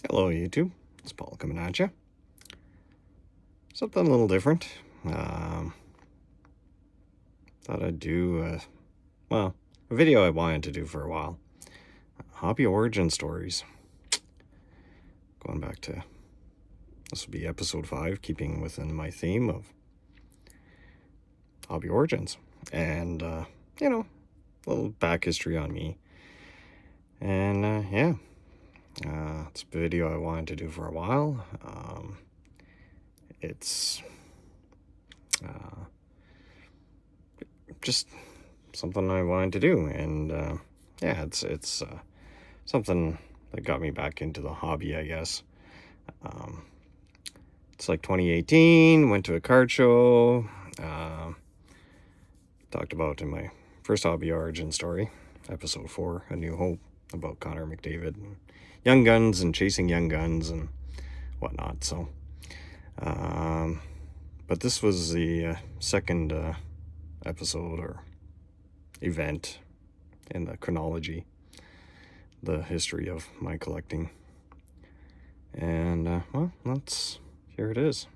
Hello, YouTube. It's Paul coming at you. Something a little different. Thought I'd do, a video I wanted to do for a while. Hobby origin stories. Going back to, this will be episode 5, keeping within my theme of hobby origins. And, a little back history on me. And, it's a video I wanted to do for a while. It's just something I wanted to do, and it's something that got me back into the hobby, I guess. It's like 2018, went to a card show, talked about in my first hobby origin story, episode 4, A New Hope, about Connor McDavid, and young guns and chasing young guns and whatnot. So, but this was the second episode or event in the chronology, the history of my collecting. And, here it is.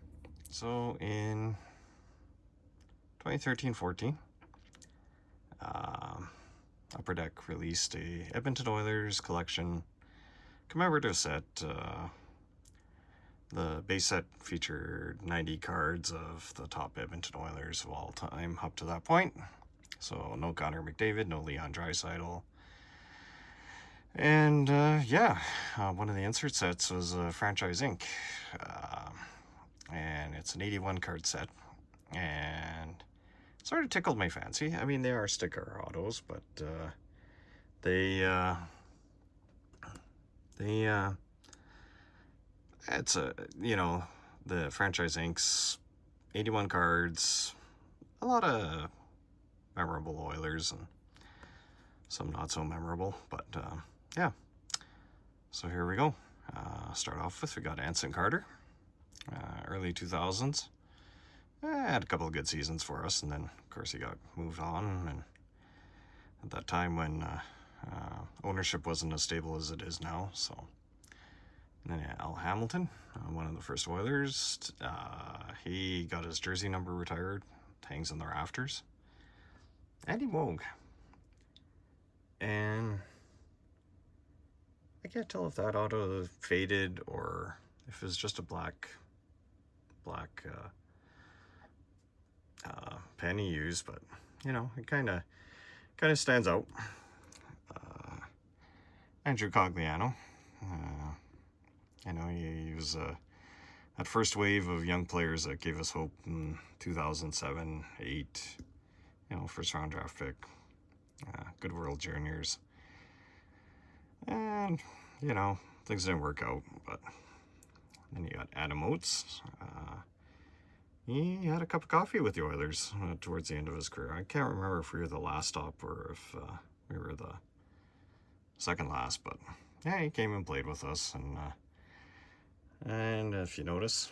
So in 2013-14, Upper Deck released a Edmonton Oilers collection commemorative set. The base set featured 90 cards of the top Edmonton Oilers of all time up to that point. So no Connor McDavid, no Leon Draisaitl. And one of the insert sets was Franchise Inc. And it's an 81 card set. And it sort of tickled my fancy. I mean, they are sticker autos, but it's the Franchise Inc.'s 81 cards, a lot of memorable Oilers and some not so memorable, but so here we go. Start off with, we got Anson Carter, early 2000s. Had a couple of good seasons for us, and then of course he got moved on, and at that time when ownership wasn't as stable as it is now. So and then Al Hamilton, one of the first Oilers, he got his jersey number retired, hangs in the rafters. Andy Moog, and I can't tell if that auto faded or if it was just a black pen he used, but it kind of stands out. Andrew Cogliano, he was that first wave of young players that gave us hope in 2007, 8. First round draft pick, good World Juniors, and things didn't work out. But then you got Adam Oates. He had a cup of coffee with the Oilers towards the end of his career. I can't remember if we were the last stop or if we were the second last, but yeah, he came and played with us, and if you notice,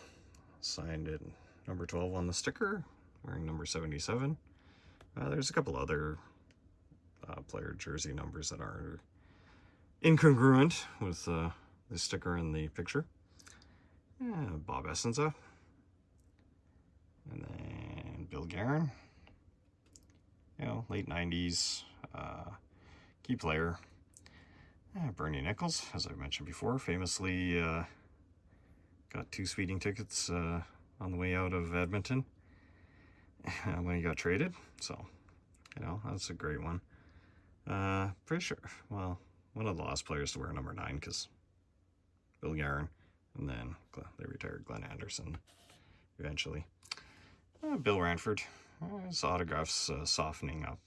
signed it number 12 on the sticker, wearing number 77. There's a couple other player jersey numbers that are incongruent with the sticker in the picture. Bob Essenza. And then Bill Guerin. Late 90s, key player. Bernie Nichols, as I mentioned before, famously got 2 speeding tickets on the way out of Edmonton when he got traded. So, that's a great one. Pretty sure, one of the last players to wear number 9, because Bill Guerin, and then they retired Glenn Anderson eventually. Bill Ranford, his autographs softening up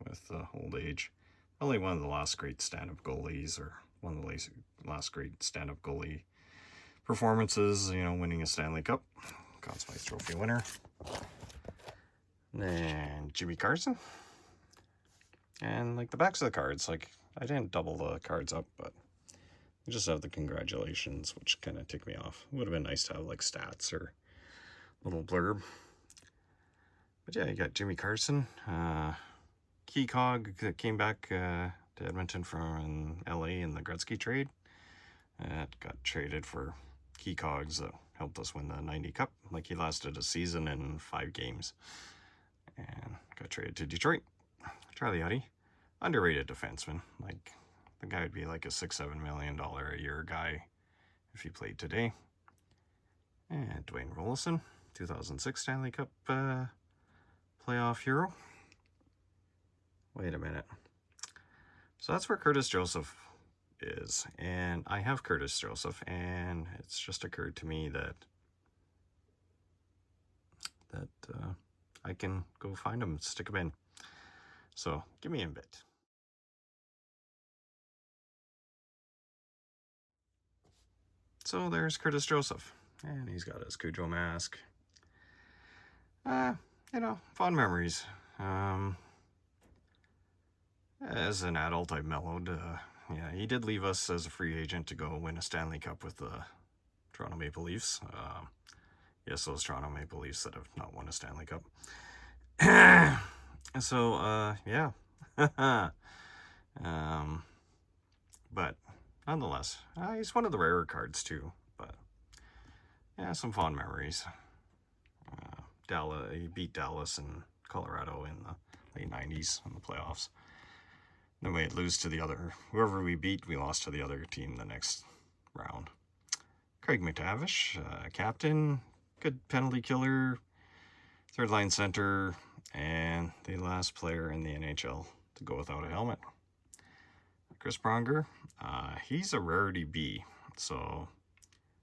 with old age. Probably one of the last great stand-up goalies, or one of the last great stand-up goalie performances, winning a Stanley Cup. Conn Smythe Trophy winner. And then Jimmy Carson. And the backs of the cards, I didn't double the cards up, but I just have the congratulations, which kind of ticked me off. It would have been nice to have stats or a little blurb. But yeah, you got Jimmy Carson, key cog that came back to Edmonton from LA in the Gretzky trade. That got traded for key cogs that helped us win the 90 Cup. Like, he lasted a season in 5 games. And got traded to Detroit. Charlie Huddy, underrated defenseman. Like, the guy would be like a $6-7 million a year guy if he played today. And Dwayne Rollison, 2006 Stanley Cup playoff hero. Wait a minute. So that's where Curtis Joseph is. And I have Curtis Joseph, and it's just occurred to me that I can go find him, stick him in. So give me a bit. So there's Curtis Joseph, and he's got his Cujo mask. Fond memories. As an adult, I mellowed. Yeah, he did leave us as a free agent to go win a Stanley Cup with the Toronto Maple Leafs. Yes, those Toronto Maple Leafs that have not won a Stanley Cup. So, yeah. But nonetheless, he's one of the rarer cards too. But yeah, some fond memories. He beat Dallas and Colorado in the late 90s in the playoffs. Then we'd lose to whoever we beat, we lost to the other team the next round. Craig McTavish, captain, good penalty killer, third line center, and the last player in the NHL to go without a helmet. Chris Pronger, he's a rarity B, so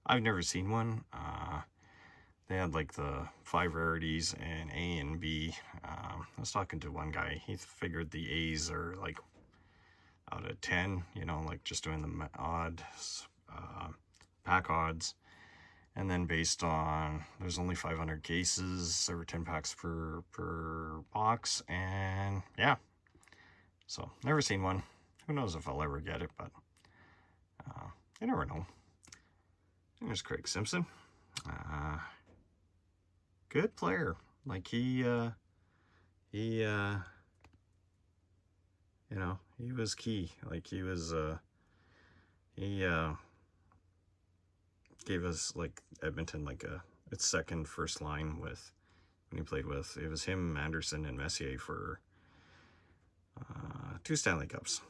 I've never seen one. They had like the 5 rarities and A and B. I was talking to one guy, he figured the A's are like out of 10, like just doing the odds, pack odds. And then based on, there's only 500 cases, there were 10 packs per box, and yeah. So, never seen one. Who knows if I'll ever get it, but you never know. There's Craig Simpson. Good player. Like, he was key. Like, he gave us, like, Edmonton, like, its second first line when he played with. It was him, Anderson, and Messier for 2 Stanley Cups.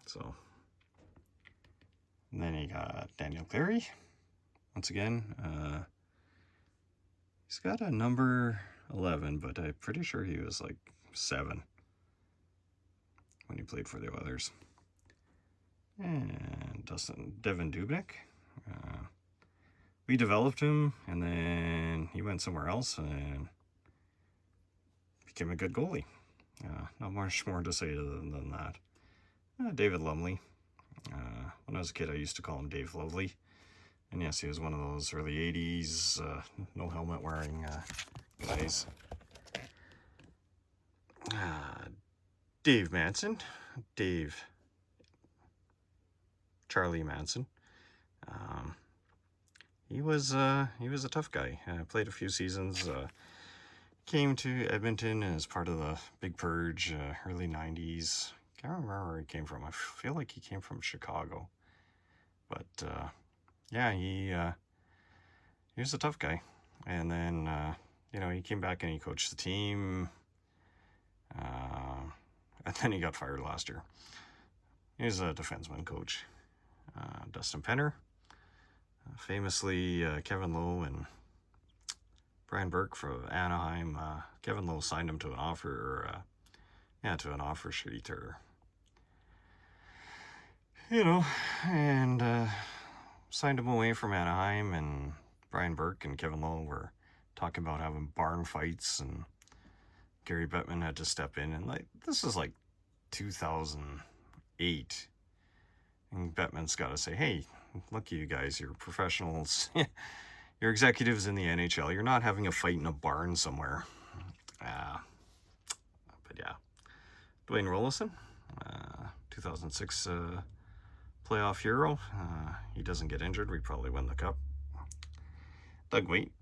So, and then you got Daniel Cleary. Once again, he's got a number 11, but I'm pretty sure he was like 7 when he played for the Oilers. And Devin Dubnyk. We developed him, and then he went somewhere else and became a good goalie. Not much more to say than that. David Lumley. When I was a kid, I used to call him Dave Lovely. And yes, he was one of those early 80s, no helmet wearing guys. Dave Manson. Charlie Manson. He was a tough guy. Played a few seasons. Came to Edmonton as part of the Big Purge, early 90s. Can't remember where he came from. I feel like he came from Chicago. But yeah, he was a tough guy. And then he came back and he coached the team. And then he got fired last year. He's a defenseman coach. Dustin Penner. Famously, Kevin Lowe and Brian Burke from Anaheim. Kevin Lowe signed him to an offer sheet, and signed him away from Anaheim. And Brian Burke and Kevin Lowe were talking about having barn fights, and Gary Bettman had to step in. And this is like 2008, and Bettman's got to say, "Hey, look, you guys, you're professionals. You're executives in the NHL. You're not having a fight in a barn somewhere." But yeah. Dwayne Rollison, 2006 playoff hero. He doesn't get injured. We probably win the cup. Doug Waite,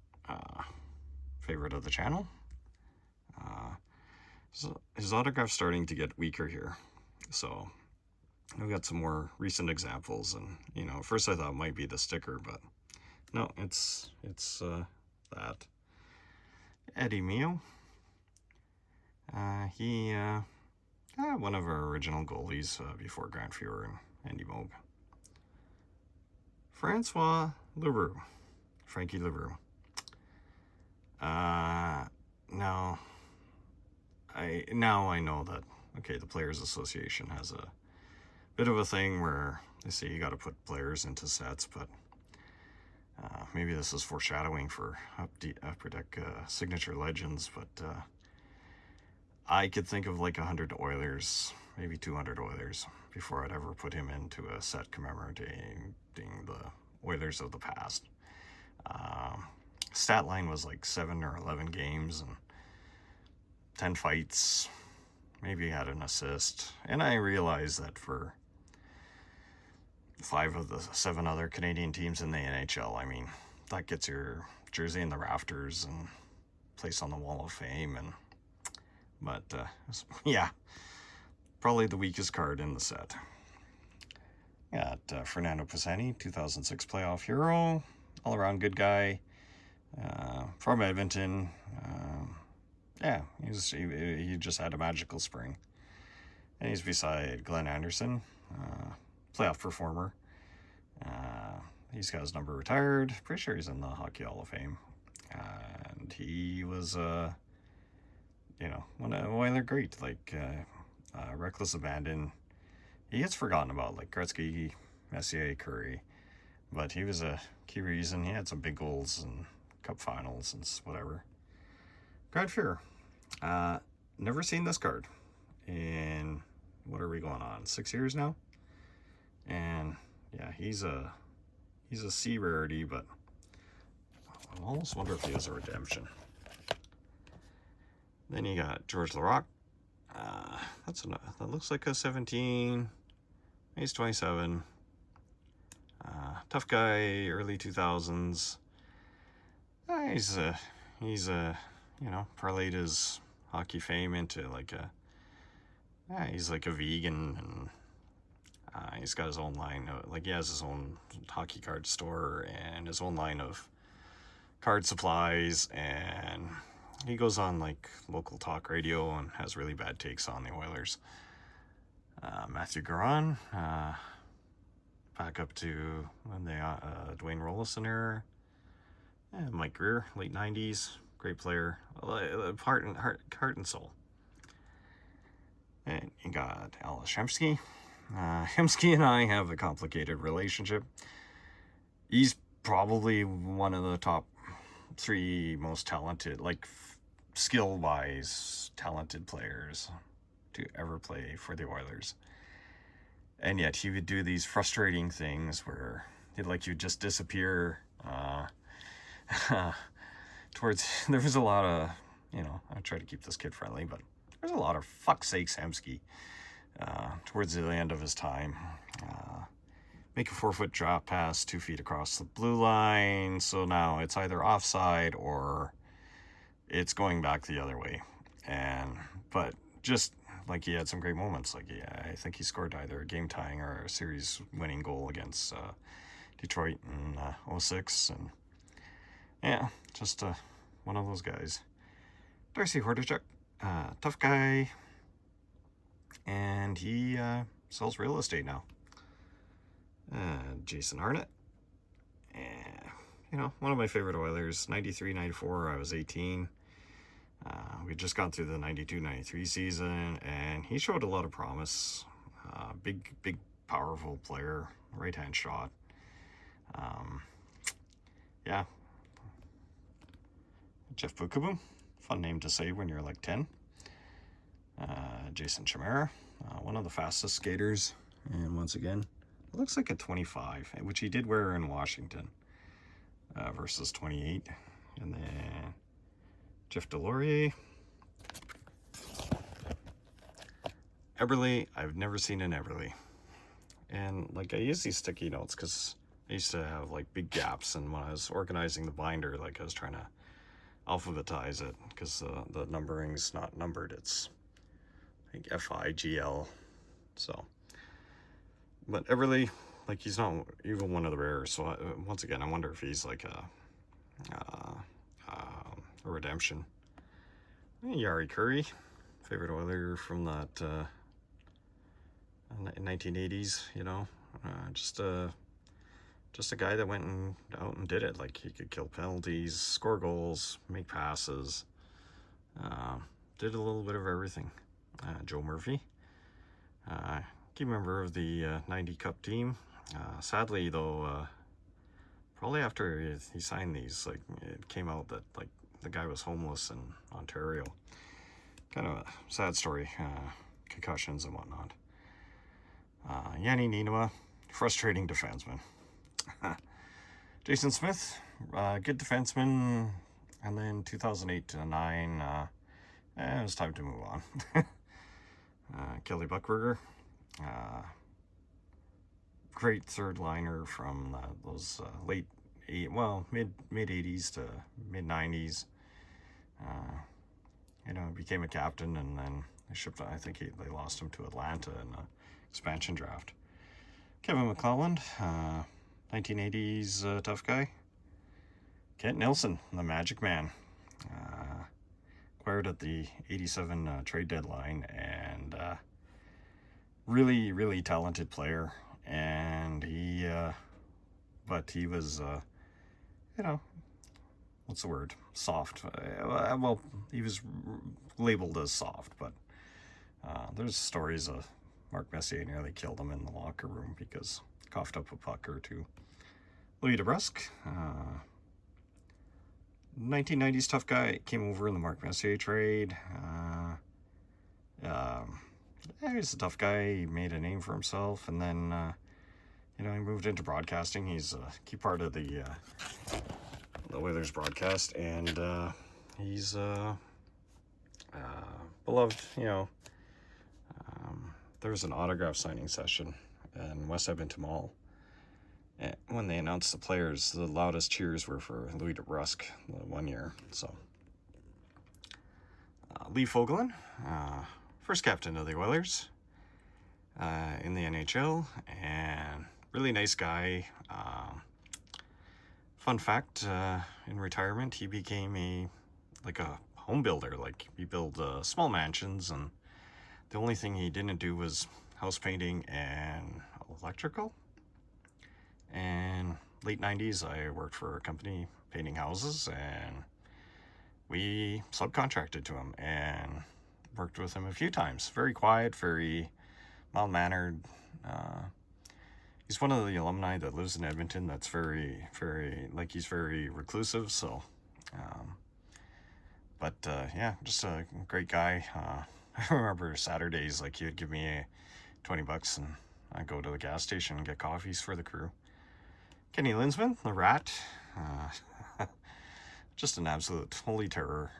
favorite of the channel. So his autograph's starting to get weaker here. So I've got some more recent examples, and at first I thought it might be the sticker, but no, it's that. Eddie Mio. He one of our original goalies before Grant Fuhrer and Andy Moog. Francois Leroux. Frankie Leroux. Now I know that, okay, the Players Association has a bit of a thing where they say you got to put players into sets, but maybe this is foreshadowing for Upper Deck Signature Legends, but I could think of like 100 Oilers, maybe 200 Oilers, before I'd ever put him into a set commemorating the Oilers of the past. Stat line was like 7 or 11 games and 10 fights, maybe had an assist. And I realized that for 5 of the 7 other Canadian teams in the NHL, I mean, that gets your jersey in the rafters and place on the Wall of Fame. But yeah, probably the weakest card in the set. Got Fernando Pisani, 2006 playoff hero, all around good guy, from Edmonton. Yeah, he just had a magical spring. And he's beside Glenn Anderson, playoff performer. He's got his number retired. Pretty sure he's in the Hockey Hall of Fame. And he was, one Oiler great, like reckless abandon. He gets forgotten about, like Gretzky, Messier, Curry. But he was a key reason. He had some big goals and cup finals and whatever. Grant Fuhrer. Never seen this card in, what are we going on, 6 years now? And yeah, he's a C rarity, but I almost wonder if he has a redemption. Then you got George Laraque. That looks like a 17. He's 27. Tough guy, early 2000s. He's parlayed his hockey fame into like he's like a vegan, and he's got his own line he has his own hockey card store and his own line of card supplies, and he goes on like local talk radio and has really bad takes on the Oilers. Matthew Garon, back up to when they Dwayne Rollison era. Mike Greer, late 90s, great player, heart and soul. And you got Ales Hemsky. Hemsky and I have a complicated relationship. He's probably one of the top 3 most talented, like skill-wise, talented players to ever play for the Oilers. And yet he would do these frustrating things where you'd just disappear. There was a lot of, I try to keep this kid friendly, but there's a lot of fuck sakes Hemsky towards the end of his time. Make a 4-foot drop pass 2 feet across the blue line, so now it's either offside or it's going back the other way. But just like he had some great moments. I think he scored either a game tying or a series winning goal against Detroit in 2006, and yeah, just one of those guys. Darcy Hordichuk, tough guy, and he sells real estate now. Jason Arnott, one of my favorite Oilers, 93, 94, I was 18. We'd just gone through the 92-93 season, and he showed a lot of promise. Big, powerful player, right-hand shot. Yeah. Jeff Bukaboom, fun name to say when you're like 10. Jason Chimera, one of the fastest skaters, and once again, it looks like a 25, which he did wear in Washington, versus 28. And then Jeff Delorier. Eberle, I've never seen an Eberle. And I use these sticky notes because I used to have big gaps, and when I was organizing the binder, I was trying to alphabetize it because the numbering's not numbered. It's FIGL. So but Everly, like, he's not even one of the rares. So once again, I wonder if he's like a redemption. Yari Curry, favorite Oiler from that 1980s. You know, just a guy that went out and did it. Like, he could kill penalties, score goals, make passes. Did a little bit of everything. Joe Murphy, key member of the 90 Cup team. Sadly, though, probably after he signed these, like, it came out that, like, the guy was homeless in Ontario. Kind of a sad story. Concussions and whatnot. Yanni Ninua, frustrating defenseman. Jason Smith, good defenseman. And then 2008 to 9, it was time to move on. Kelly Buckberger, great third liner from those mid 80s to mid 90s. Became a captain, and then they shipped. I think they lost him to Atlanta in the expansion draft. Kevin McClelland, 1980s tough guy. Kent Nilsson, the Magic Man, acquired at the 87 trade deadline, and really, really talented player. And he was, what's the word? Soft. Well, he was labeled as soft, but there's stories of Mark Messier nearly killed him in the locker room because he coughed up a puck or two. Louis DeBrusque, 1990s tough guy, came over in the Mark Messier trade. He's a tough guy. He made a name for himself, and then he moved into broadcasting. He's a key part of the Oilers broadcast, and he's beloved. There was an autograph signing session in West Edmonton Mall. And when they announced the players, the loudest cheers were for Louis DeBrusque the 1 year. So, Lee Fogelin, first captain of the Oilers in the NHL, and really nice guy. Fun fact, in retirement, he became a home builder. Like, he built small mansions, and the only thing he didn't do was house painting and electrical. And late 90s, I worked for a company painting houses, and we subcontracted to him and worked with him a few times. Very quiet, very mild-mannered. He's one of the alumni that lives in Edmonton that's very, very, he's very reclusive, so, just a great guy. I remember Saturdays, he would give me $20 and I'd go to the gas station and get coffees for the crew. Kenny Linsman, the Rat, just an absolute holy terror.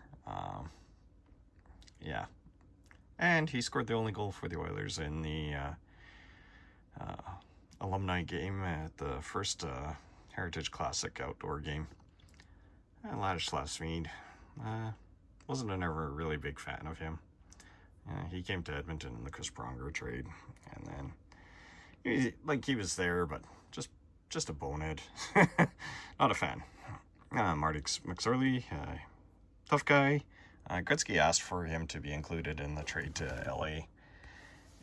And he scored the only goal for the Oilers in the alumni game at the first Heritage Classic outdoor game. Ladislav Smid, wasn't ever a really big fan of him. He came to Edmonton in the Chris Pronger trade, and then he was there, but just a bonehead. Not a fan. Marty McSorley, tough guy. Gretzky asked for him to be included in the trade to LA,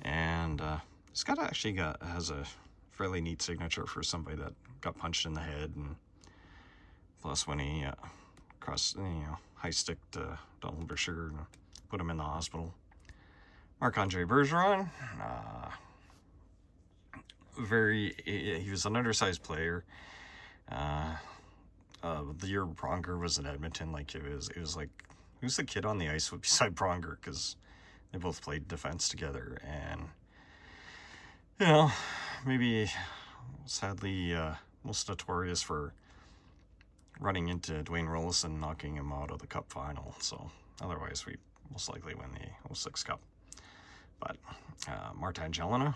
and Scott actually has a fairly neat signature for somebody that got punched in the head, and plus when he high-sticked Donald Brashear and put him in the hospital. Marc-Andre Bergeron, he was an undersized player. The year Pronger was in Edmonton, who's the kid on the ice beside Pronger, because they both played defense together, and maybe sadly most notorious for running into Dwayne Rollison, knocking him out of the Cup final. So otherwise we most likely win the 06 Cup. But Martin Jelena,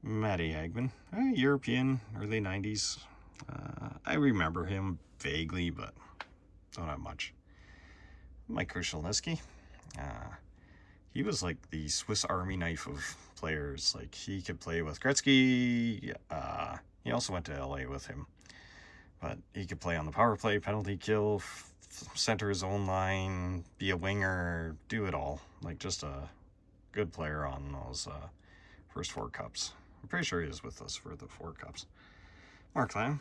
Matty Hagman, European, early 90s. I remember him vaguely, but don't have much. Mike Krushelnyski. He was like the Swiss Army knife of players. Like, he could play with Gretzky. He also went to LA with him. But he could play on the power play, penalty kill, center his own line, be a winger, do it all. Like, just a good player on those first 4 cups. I'm pretty sure he was with us for the 4 cups. Mark Lamb.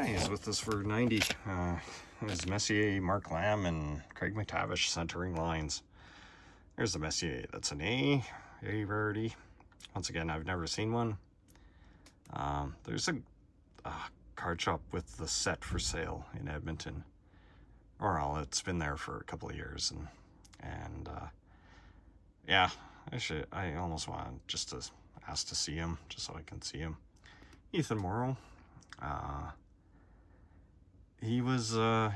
He was with us for 90. It was Messier, Mark Lamb, and Craig McTavish centering lines. There's the Messier. That's an A rarity. Once again, I've never seen one. There's a card shop with the set for sale in Edmonton. Well, it's been there for a couple of years, and yeah, I almost want just to ask to see him, just so I can see him. Ethan Morrow. He was a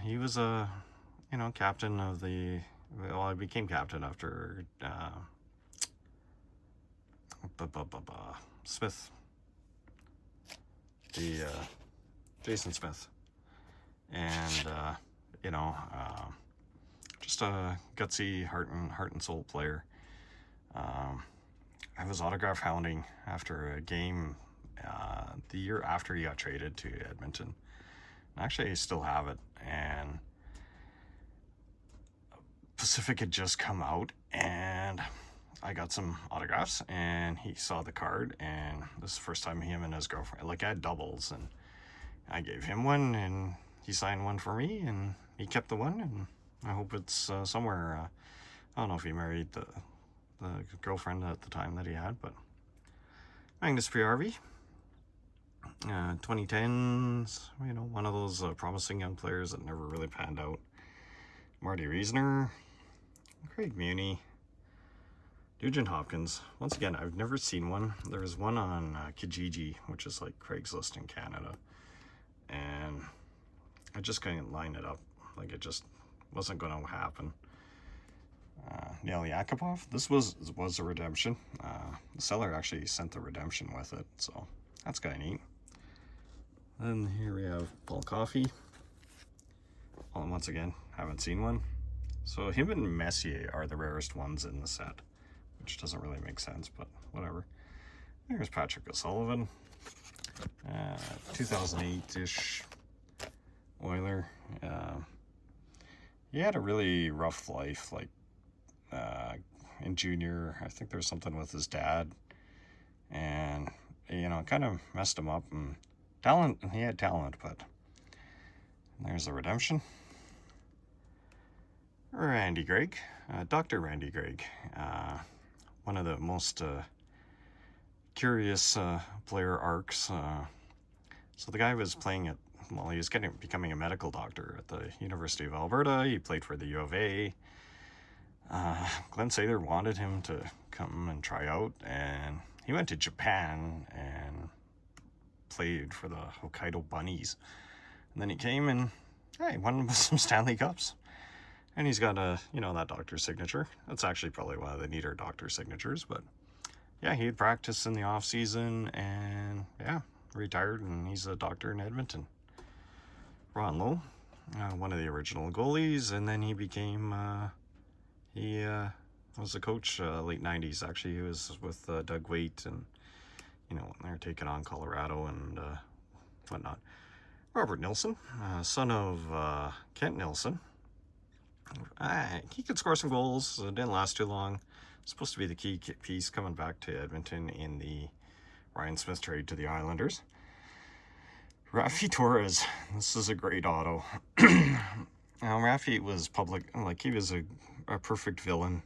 captain of the. Well, I became captain after Smith. Jason Smith, and just a gutsy heart and soul player. I was autograph hounding after a game the year after he got traded to Edmonton. Actually, I still have it, and Pacific had just come out, and I got some autographs, and he saw the card, and this is the first time him and his girlfriend, like, I had doubles, and I gave him one, and he signed one for me, and he kept the one, and I hope it's somewhere. I don't know if he married the girlfriend at the time that he had, but Magnus PRV. 2010s, one of those promising young players that never really panned out. Marty Reisner, Craig Muni, Nugent Hopkins. Once again, I've never seen one. There was one on Kijiji, which is like Craigslist in Canada, and I just couldn't line it up. Like, it just wasn't going to happen. Neil Yakupov. This was a redemption. The seller actually sent the redemption with it, so that's kind of neat. Then here we have Paul Coffey. Well, once again, haven't seen one. So him and Messier are the rarest ones in the set, which doesn't really make sense, but whatever. There's Patrick O'Sullivan. 2008-ish Oiler. He had a really rough life, like in junior. I think there was something with his dad, and kind of messed him up. And he had talent, but there's the redemption. Randy Gregg, Dr. Randy Gregg, one of the most curious player arcs. So the guy was playing at, he was becoming a medical doctor at the University of Alberta. He played for the U of A. Glenn Sather wanted him to come and try out, and he went to Japan and played for the Hokkaido Bunnies. And then he came and he won some Stanley Cups. And he's got that doctor's signature. That's actually probably one of the neater doctor signatures, but yeah, he'd practice in the off season, and yeah, retired, and he's a doctor in Edmonton. Ron Lowe, one of the original goalies, and then he became, he was a coach late 90s. Actually, he was with Doug Waite, and when they were taking on Colorado and whatnot. Robert Nilsson, son of Kent Nilsson. He could score some goals. It didn't last too long. Supposed to be the key piece coming back to Edmonton in the Ryan Smith trade to the Islanders. Rafi Torres. This is a great auto. Now, Rafi was public, like, he was a perfect villain.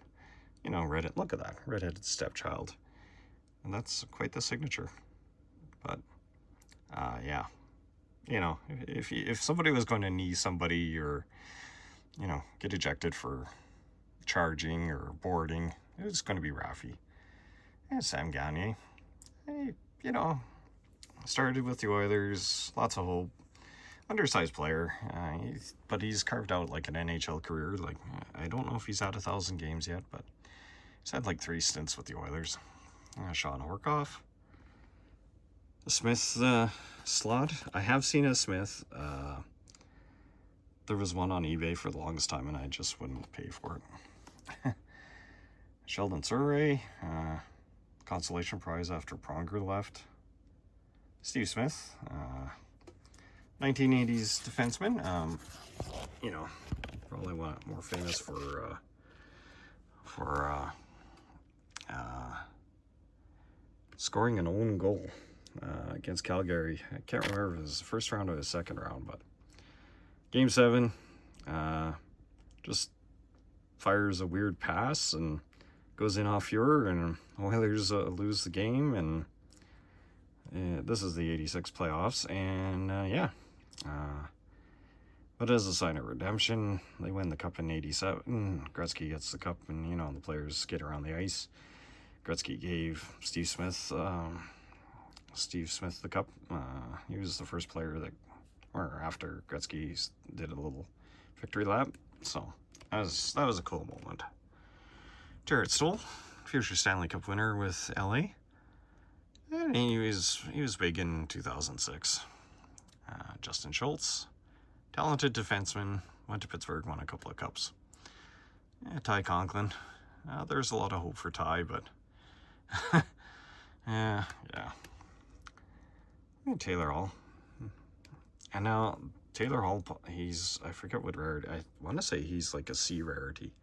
Look at that. Redheaded stepchild. And that's quite the signature. But, yeah. If somebody was going to knee somebody or, get ejected for charging or boarding, it was going to be Rafi. And Sam Gagner. Hey, started with the Oilers, lots of hope. Undersized player, but he's carved out like an NHL career. Like, I don't know if he's had 1,000 games yet, but he's had like 3 stints with the Oilers. Sean Horkoff. The Smith slot. I have seen a Smith. There was one on eBay for the longest time, and I just wouldn't pay for it. Sheldon Surrey, consolation prize after Pronger left. Steve Smith, 1980s defenseman. You know, probably more famous for scoring an own goal against Calgary. I can't remember if it was the first round or the second round, but Game 7, just fires a weird pass and goes in off Fuhrer, and Oilers lose the game, and this is the 86 playoffs, and but as a sign of redemption, they win the cup in 87. Gretzky gets the cup, and, you know, the players skate around the ice. Gretzky gave Steve Smith the cup. He was the first player or after Gretzky did a little victory lap. So that was a cool moment. Jarrett Stoll, future Stanley Cup winner with LA. And he was big in 2006. Justin Schultz, talented defenseman, went to Pittsburgh, won a couple of cups. Ty Conklin, there's a lot of hope for Ty, but yeah. Taylor Hall. And now Taylor Hall, I forget what rarity, I want to say he's like a C rarity,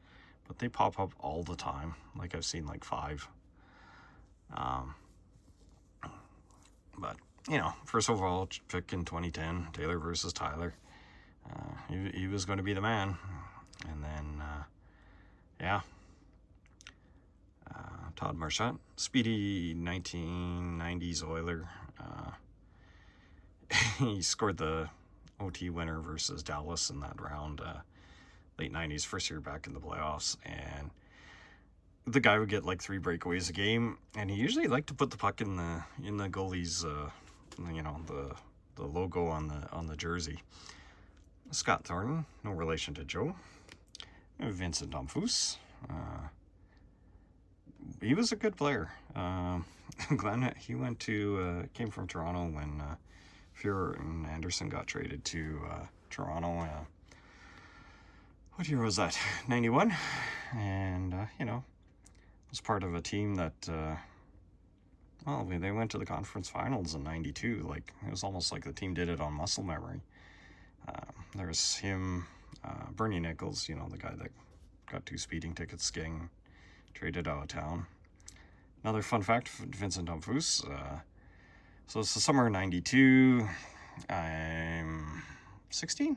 but they pop up all the time. Like I've seen like 5. But, you know, first overall pick in 2010, Taylor versus Tyler. He was going to be the man. And then, Todd Marchand, speedy 1990s Oiler. He scored the OT winner versus Dallas in that round, late 90s, first year back in the playoffs. And the guy would get like 3 breakaways a game, and he usually liked to put the puck in the goalie's, you know, the logo on the jersey. Scott Thornton, no relation to Joe. Vincent Damphousse, he was a good player. Glenn, he came from Toronto when Fuhrer and Anderson got traded to Toronto. What year was that? 91, and you know, was part of a team that they went to the conference finals in 92. Like, it was almost like the team did it on muscle memory. There's him, Bernie Nichols, you know, the guy that got 2 speeding tickets getting traded out of town. Another fun fact, Vincent Damphousse, so it's the summer of 92, I'm 16,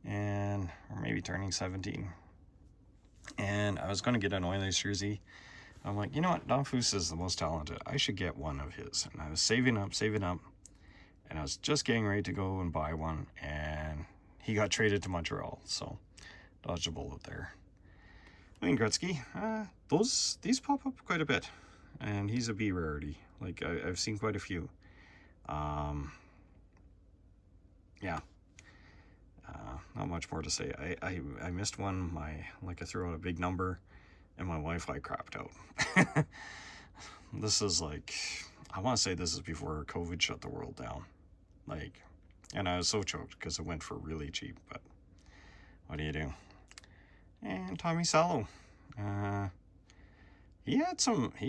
or maybe turning 17, and I was going to get an Oilers jersey. I'm like, you know what, Damphousse is the most talented, I should get one of his. And I was saving up, and I was just getting ready to go and buy one, and he got traded to Montreal, so dodged a bullet there. Wayne Gretzky, these pop up quite a bit, and he's a B rarity. Like, I've seen quite a few. Not much more to say. I missed one. I threw out a big number, and my Wi-Fi crapped out. This is like, I want to say this is before COVID shut the world down. Like, and I was so choked because it went for really cheap, but what do you do? And Tommy Salo, he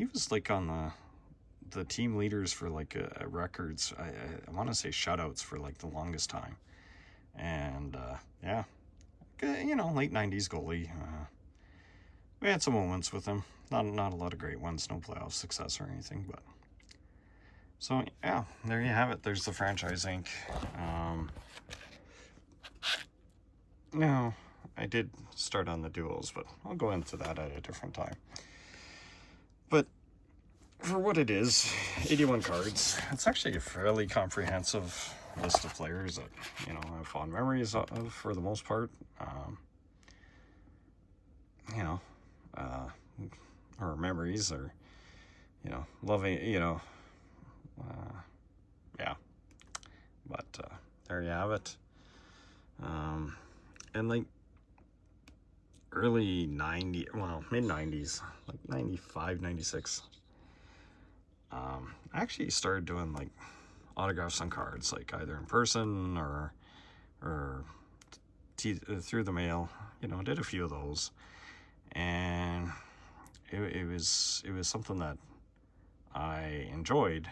was like on the team leaders for like records. I want to say shutouts for like the longest time. And you know, late 90s goalie. We had some moments with him, not a lot of great ones, no playoff success or anything, but so yeah, there you have it. There's the Franchise Inc. No, I did start on the duos, but I'll go into that at a different time. But for what it is, 81 cards. It's actually a fairly comprehensive list of players that, you know, I have fond memories of for the most part. You know, or memories, or, you know, loving, you know, yeah. But there you have it. And like early 90s, well, mid 90s, like 95, 96, I actually started doing like autographs on cards, like either in person or through the mail. You know, did a few of those, and it was something that I enjoyed,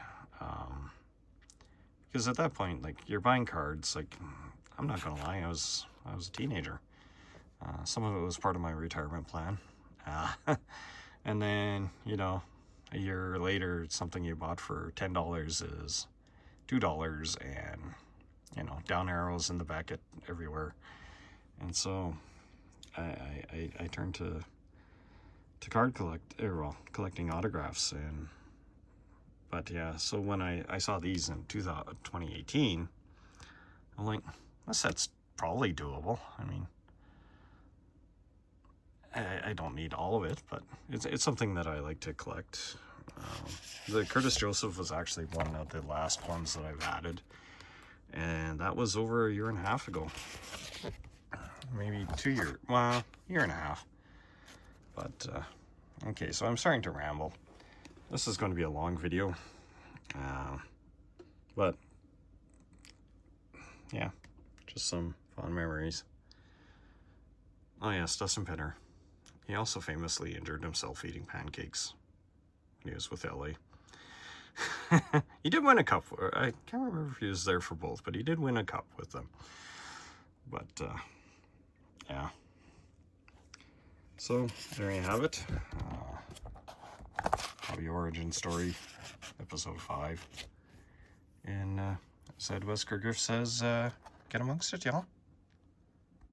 because at that point, like, you're buying cards. Like, I'm not gonna lie, I was a teenager. Some of it was part of my retirement plan, and then, you know, a year later, something you bought for $10 is $2, and, you know, down arrows in the back everywhere. And so I turned to collecting autographs. But yeah, so when I saw these in 2018, I'm like, this set's probably doable. I mean, I don't need all of it, but it's something that I like to collect. The Curtis Joseph was actually one of the last ones that I've added, and that was over a year and a half ago. Maybe 2 years, well, year and a half. But okay, so I'm starting to ramble. This is going to be a long video, but yeah, just some fond memories. Oh yes, Dustin Penner. He also famously injured himself eating pancakes when he was with LA. He did win a cup. I can't remember if he was there for both, but he did win a cup with them. But yeah. So there you have it. Hobby Origin Story, episode 5. And as Ed Wesker Griff says, get amongst it, y'all.